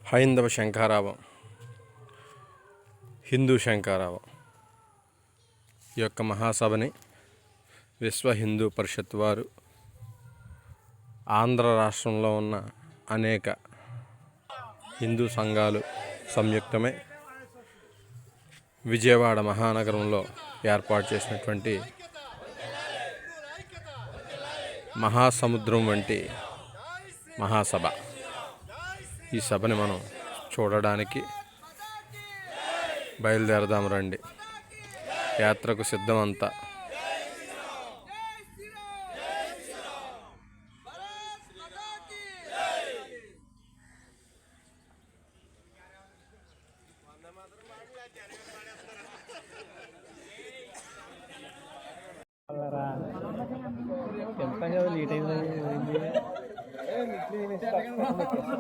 హైందవ శంఖారావం, హిందూ శంఖారావం ఈ యొక్క మహాసభని విశ్వ హిందూ పరిషత్ వారు ఆంధ్ర రాష్ట్రంలో ఉన్న అనేక హిందూ సంఘాలు సంయుక్తమై విజయవాడ మహానగరంలో ఏర్పాటు చేసినటువంటి మహాసముద్రం వంటి మహాసభ. ఈ సభని మనం చూడడానికి బయలుదేరదాం రండి. యాత్రకు సిద్ధం అంతా.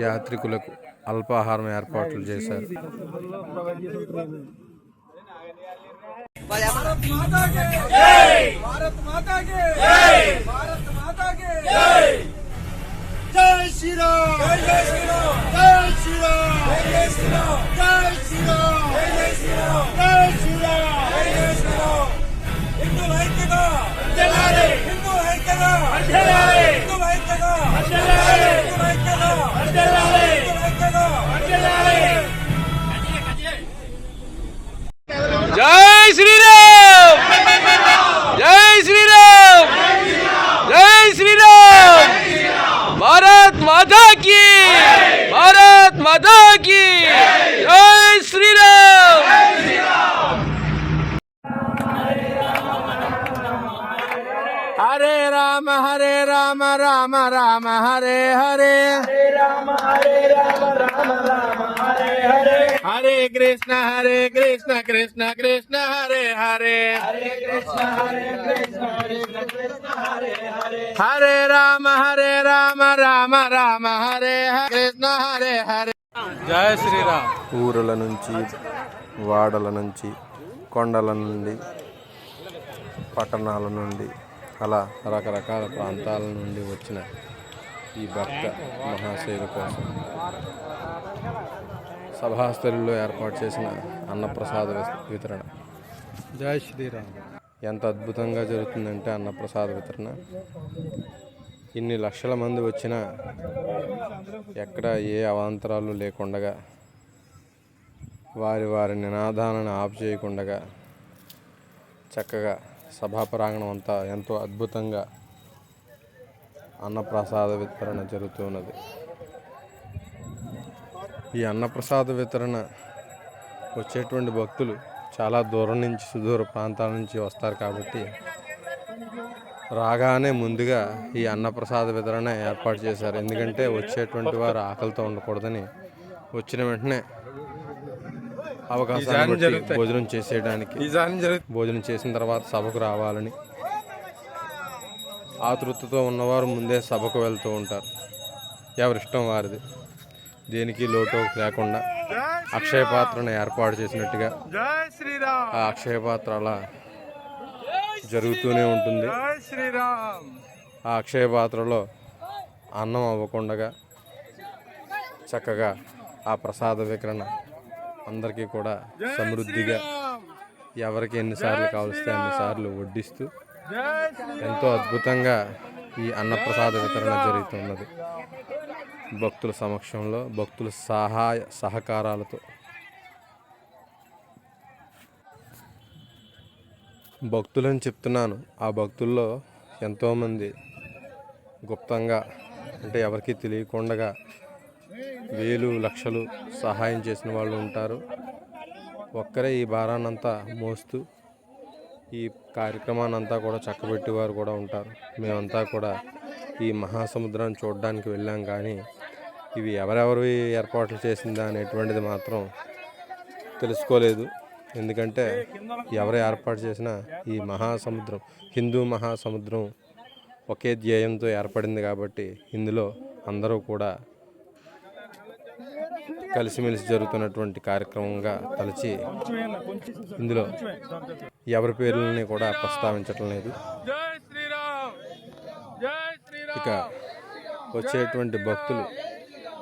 యాత్రికులకు అల్పాహారం ఏర్పాట్లు చేశారు. జై శ్రీరామ్, జై శ్రీరామ్, జై శ్రీరామ్, జై శ్రీరామ్, జై శ్రీరామ్, జై శ్రీరామ్, జై శ్రీరామ్, జై శ్రీరామ్. హిందూ ఐక్యత వర్ధిల్లాలి, హిందూ ఐక్యత వర్ధిల్లాలి, హిందూ ఐక్యత వర్ధిల్లాలి, హిందూ ఐక్యత వర్ధిల్లాలి, హిందూ ఐక్యత వర్ధిల్లాలి. జై శ్రీరామ్, జై శ్రీరామ్, జై శ్రీరామ్. భారత్ మాతా కీ, భారత్ మాతా కీ. జై శ్రీరామ్. హరే రామ హరే రామ రామ రామ హరే హరే, హరే కృష్ణ కృష్ణ కృష్ణ హరే హరే, హరే రామ రామ రామ హరే కృష్ణ హరే హరే. జయ శ్రీరామ్. ఊరుల నుంచి, వాడల నుంచి, కొండల నుండి, పట్టణాల నుండి, అలా రకరకాల ప్రాంతాల నుండి వచ్చిన ఈ భక్త మహాశయుల కోసం సభాస్థలిలో ఏర్పాటు చేసిన అన్నప్రసాద వితరణ. జై శ్రీరామ్. ఎంత అద్భుతంగా జరుగుతుందంటే అన్నప్రసాద వితరణ. ఇన్ని లక్షల మంది వచ్చినా ఎక్కడ ఏ అవాంతరాలు లేకుండగా, వారి వారి నినాదాలను ఆపు చేయకుండగా చక్కగా సభా ప్రాంగణం అంతా ఎంతో అద్భుతంగా అన్నప్రసాద వితరణ జరుగుతున్నది. ఈ అన్నప్రసాద వితరణ వచ్చేటువంటి భక్తులు చాలా దూరం నుంచి, సుదూర ప్రాంతాల నుంచి వస్తారు కాబట్టి రాగానే ముందుగా ఈ అన్నప్రసాద వితరణ ఏర్పాటు చేశారు. ఎందుకంటే వచ్చేటువంటి వారు ఆకలితో ఉండకూడదని వచ్చిన వెంటనే అవకాశాన్ని బట్టి భోజనం చేసేయడానికి, భోజనం చేసిన తర్వాత సభకు రావాలని ఆతృతతో ఉన్నవారు ముందే సభకు వెళ్తూ ఉంటారు. ఎవరిష్టం వారిది. దేనికి లోటు లేకుండా అక్షయ పాత్రను ఏర్పాటు చేసినట్టుగా ఆ అక్షయ పాత్ర అలా జరుగుతూనే ఉంటుంది. ఆ అక్షయ పాత్రలో అన్నం అవ్వకుండా చక్కగా ఆ ప్రసాద వికరణ అందరికీ కూడా సమృద్ధిగా ఎవరికి ఎన్నిసార్లు కావలిస్తే అన్నిసార్లు వడ్డిస్తూ ఎంతో అద్భుతంగా ఈ అన్నప్రసాద వితరణ జరుగుతున్నది. భక్తుల సమక్షంలో, భక్తుల సహాయ సహకారాలతో. భక్తులని చెప్తున్నాను. ఆ భక్తుల్లో ఎంతోమంది గుప్తంగా, అంటే ఎవరికి తెలియకుండా వేలు లక్షలు సహాయం చేసిన వాళ్ళు ఉంటారు. ఒక్కరే ఈ భారాన్నంతా మోస్తూ ఈ కార్యక్రమాన్ని అంతా కూడా చక్కబెట్టేవారు కూడా ఉంటారు. మేమంతా కూడా ఈ మహాసముద్రాన్ని చూడడానికి వెళ్ళాం, కానీ ఇవి ఎవరెవరు ఏర్పాట్లు చేసిందా అనేటువంటిది మాత్రం తెలుసుకోలేదు. ఎందుకంటే ఎవరు ఏర్పాటు చేసినా ఈ మహాసముద్రం, హిందూ మహాసముద్రం ఒకే ధ్యేయంతో ఏర్పడింది కాబట్టి ఇందులో అందరూ కూడా కలిసిమెలిసి జరుగుతున్నటువంటి కార్యక్రమంగా తలచి ఇందులో ఎవరి పేర్లని కూడా ప్రస్తావించటం లేదు. ఇక వచ్చేటువంటి భక్తులు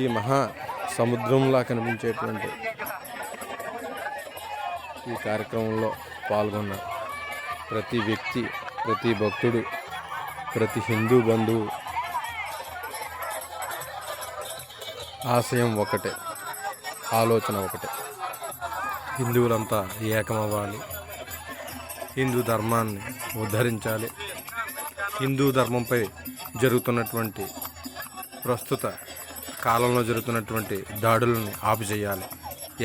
ఈ మహా సముద్రంలా కనిపించేటువంటి ఈ కార్యక్రమంలో పాల్గొన్న ప్రతి వ్యక్తి, ప్రతి భక్తుడు, ప్రతి హిందూ బంధువు ఆశయం ఒకటే, ఆలోచన ఒకటే. హిందువులంతా ఏకమవ్వాలి, హిందూ ధర్మాన్ని ఉద్ధరించాలి, హిందూ ధర్మంపై జరుగుతున్నటువంటి ప్రస్తుత కాలంలో జరుగుతున్నటువంటి దాడులను ఆపుచేయాలి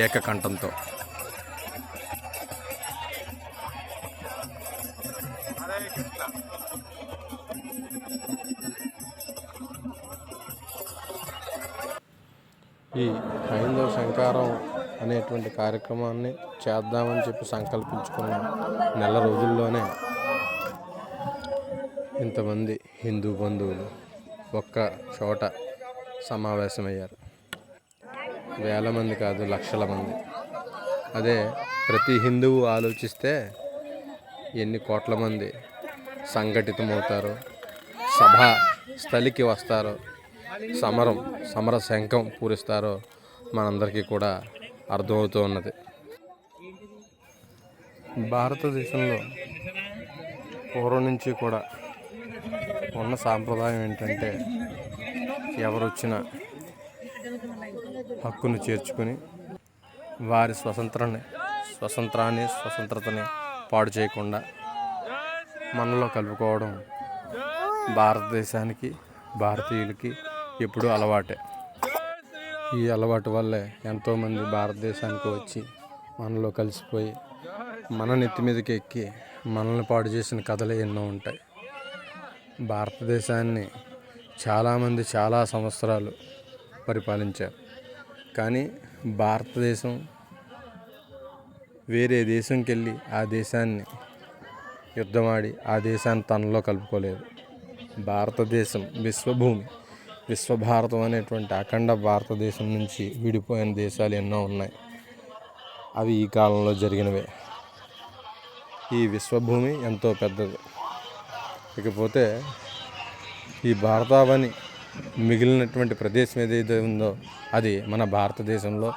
ఏకకంఠంతో. ఈ హైందవ శంకారం అనేటువంటి కార్యక్రమాన్ని చేద్దామని చెప్పి సంకల్పించుకున్న నెల రోజుల్లోనే ఇంతమంది హిందూ బంధువులు ఒక్క చోట సమావేశమయ్యారు. వేల మంది కాదు, లక్షల మంది. అదే ప్రతి హిందువు ఆలోచిస్తే ఎన్ని కోట్ల మంది సంఘటితమవుతారో, సభా స్థలికి వస్తారో, సమర శంఖం పూరిస్తారో మనందరికీ కూడా అర్థమవుతూ ఉన్నది. భారతదేశంలో పూర్వం నుంచి కూడా ఉన్న సాంప్రదాయం ఏంటంటే ఎవరొచ్చినా హక్కును చేర్చుకుని వారి స్వతంత్రతని పాడు చేయకుండా మనలో కలుపుకోవడం భారతదేశానికి, భారతీయులకి ఎప్పుడూ అలవాటే. ఈ అలవాటు వల్లే ఎంతోమంది భారతదేశానికి వచ్చి మనలో కలిసిపోయి మన నెత్తి మీదకి ఎక్కి మనల్ని పాడు చేసిన కథలే ఎన్నో ఉంటాయి. భారతదేశాన్ని చాలామంది చాలా సంవత్సరాలు పరిపాలించారు. కానీ భారతదేశం వేరే దేశంకి వెళ్ళి ఆ దేశాన్ని యుద్ధమాడి ఆ దేశాన్ని తనలో కలుపుకోలేదు. భారతదేశం విశ్వభూమి, విశ్వభారతం అనేటువంటి అఖండ భారతదేశం నుంచి విడిపోయిన దేశాలు ఎన్నో ఉన్నాయి. అవి ఈ కాలంలో జరిగినవే. ఈ విశ్వభూమి ఎంతో పెద్దది. ఇకపోతే ఈ భారతావని మిగిలినటువంటి ప్రదేశం ఏదైతే ఉందో అది మన భారతదేశంలో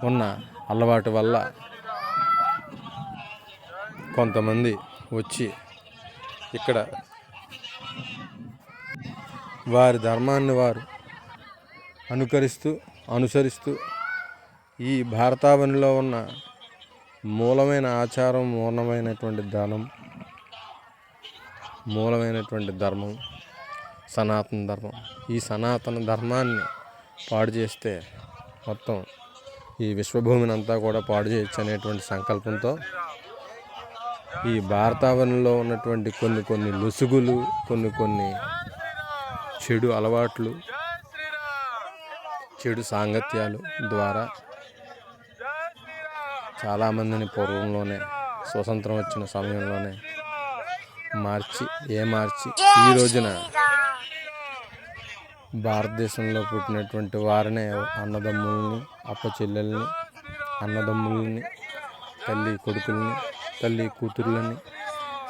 ఉన్న అలవాటు వల్ల కొంతమంది వచ్చి ఇక్కడ వారి ధర్మాన్ని వారు అనుసరిస్తూ ఈ భారతావనిలో ఉన్న మూలమైన ఆచారం, మూలమైనటువంటి ధర్మం సనాతన ధర్మం. ఈ సనాతన ధర్మాన్ని పాడు చేస్తే మొత్తం ఈ విశ్వభూమిని అంతా కూడా పాడు చేయొచ్చు అనేటువంటి సంకల్పంతో ఈ భారతావనిలో ఉన్నటువంటి కొన్ని లొసుగులు, కొన్ని చెడు అలవాట్లు, చెడు సాంగత్యాలు ద్వారా చాలామందిని పూర్వంలోనే స్వతంత్రం వచ్చిన సమయంలోనే మార్చి ఈ రోజున భారతదేశంలో పుట్టినటువంటి వారినే అన్నదమ్ముల్ని, అప్పచెల్లెల్ని, అన్నదమ్ముల్ని, తల్లి కొడుకుల్ని, తల్లి కూతుర్లని,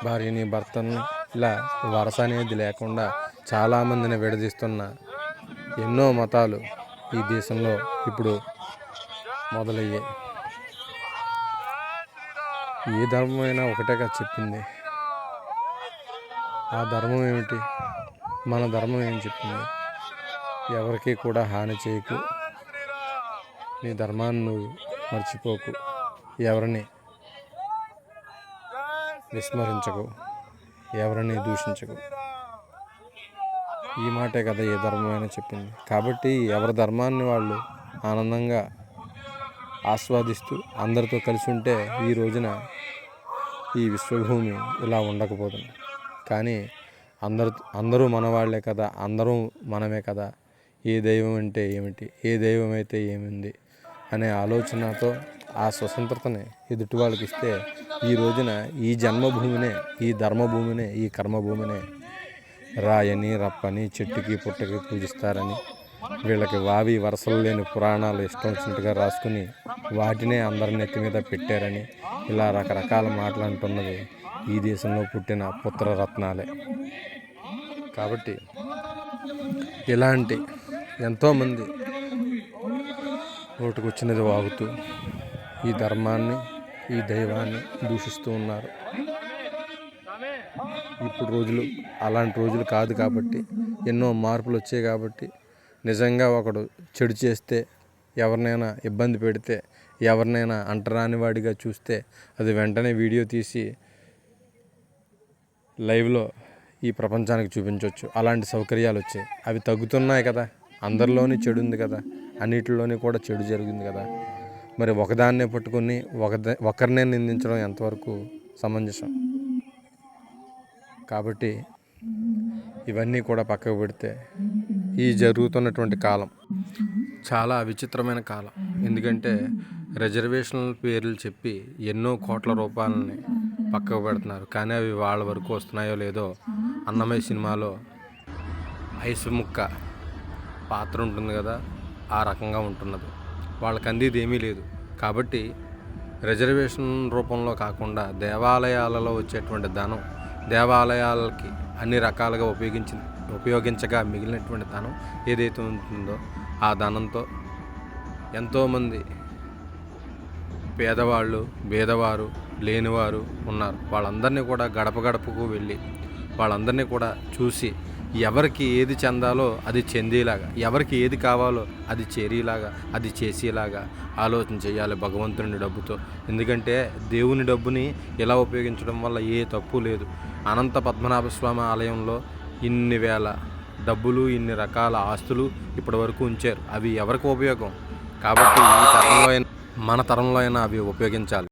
భార్యని భర్తల్ని, ఇలా వరస అనేది లేకుండా చాలామందిని విడదీస్తున్న ఎన్నో మతాలు ఈ దేశంలో ఇప్పుడు మొదలయ్యాయి. ఏ ధర్మమైనా ఒకటేగా చెప్పింది. ఆ ధర్మం ఏమిటి? మన ధర్మం ఏం చెప్పింది? ఎవరికి కూడా హాని చేయకు, నీ ధర్మాన్ని నువ్వు మర్చిపోకు, ఎవరిని విస్మరించకు, ఎవరిని దూషించకు. ఈ మాటే కదా ఏ ధర్మమైనా చెప్పింది. కాబట్టి ఎవరి ధర్మాన్ని వాళ్ళు ఆనందంగా ఆస్వాదిస్తూ అందరితో కలిసి ఉంటే ఈ రోజున ఈ విశ్వభూమి ఇలా ఉండకపోతుంది. కానీ అందరూ మనవాళ్లే కదా, అందరూ మనమే కదా, ఏ దైవం అంటే ఏమిటి, ఏ దైవం అయితే ఏమింది అనే ఆలోచనతో ఆ స్వతంత్రతని ఎదుటి వాళ్ళకి ఇస్తే ఈ రోజున ఈ జన్మభూమినే, ఈ ధర్మభూమినే, ఈ కర్మభూమినే రాయని, రప్పని, చెట్టుకి పుట్టకి పూజిస్తారని వీళ్ళకి వావి వరసలు లేని పురాణాలు ఇష్టం వచ్చినట్టుగా రాసుకుని వాటినే అందరి నెత్తి మీద పెట్టారని ఇలా రకరకాల మాటలు అంటున్నది ఈ దేశంలో పుట్టిన పుత్రరత్నాలే. కాబట్టి ఇలాంటి ఎంతోమంది నోటికొచ్చినది వాగుతూ ఈ ధర్మాన్ని, ఈ దైవాన్ని దూషిస్తూ ఉన్నారు. ఇప్పుడు రోజులు అలాంటి రోజులు కాదు కాబట్టి, ఎన్నో మార్పులు వచ్చాయి కాబట్టి, నిజంగా ఒకడు చెడు చేస్తే, ఎవరినైనా ఇబ్బంది పెడితే, ఎవరినైనా అంటరాని వాడిగా చూస్తే అది వెంటనే వీడియో తీసి లైవ్లో ఈ ప్రపంచానికి చూపించవచ్చు. అలాంటి సౌకర్యాలు వచ్చాయి. అవి తగ్గుతున్నాయి కదా. అందరిలోని చెడు ఉంది కదా, అన్నిటిలోని కూడా చెడు జరిగింది కదా. మరి ఒకదాన్నే పట్టుకుని ఒకరినే నిందించడం ఎంతవరకు సమంజసం? కాబట్టి ఇవన్నీ కూడా పక్కకు పెడితే ఈ జరుగుతున్నటువంటి కాలం చాలా విచిత్రమైన కాలం. ఎందుకంటే రిజర్వేషన్ల పేర్లు చెప్పి ఎన్నో కోట్ల రూపాయలని పక్కకు పెడుతున్నారు. కానీ అవి వాళ్ళ వరకు వస్తున్నాయో లేదో, అన్నమయ్య సినిమాలో ఐసు ముక్క పాత్ర ఉంటుంది కదా, ఆ రకంగా ఉంటున్నది. వాళ్ళకి అందేది ఏమీ లేదు. కాబట్టి రిజర్వేషన్ రూపంలో కాకుండా దేవాలయాలలో వచ్చేటువంటి ధనం, దేవాలయాలకి అన్ని రకాలుగా ఉపయోగించగా మిగిలినటువంటి ధనం ఏదైతే ఉంటుందో ఆ ధనంతో ఎంతోమంది పేదవాళ్ళు, బీదవారు, లేనివారు ఉన్నారు. వాళ్ళందరినీ కూడా గడప గడపకు వెళ్ళి వాళ్ళందరినీ కూడా చూసి ఎవరికి ఏది చెందాలో అది చెందేలాగా, ఎవరికి ఏది కావాలో అది చేరేలాగా, అది చేసేలాగా ఆలోచన చేయాలి భగవంతుని డబ్బుతో. ఎందుకంటే దేవుని డబ్బుని ఇలా ఉపయోగించడం వల్ల ఏ తప్పు లేదు. అనంత పద్మనాభ స్వామి ఆలయంలో ఇన్ని వేల డబ్బులు, ఇన్ని రకాల ఆస్తులు ఇప్పటి వరకు ఉంచారు. అవి ఎవరికి ఉపయోగం? కాబట్టి ఈ తరంలో మన తరంలో అయినా అవి ఉపయోగించాలి.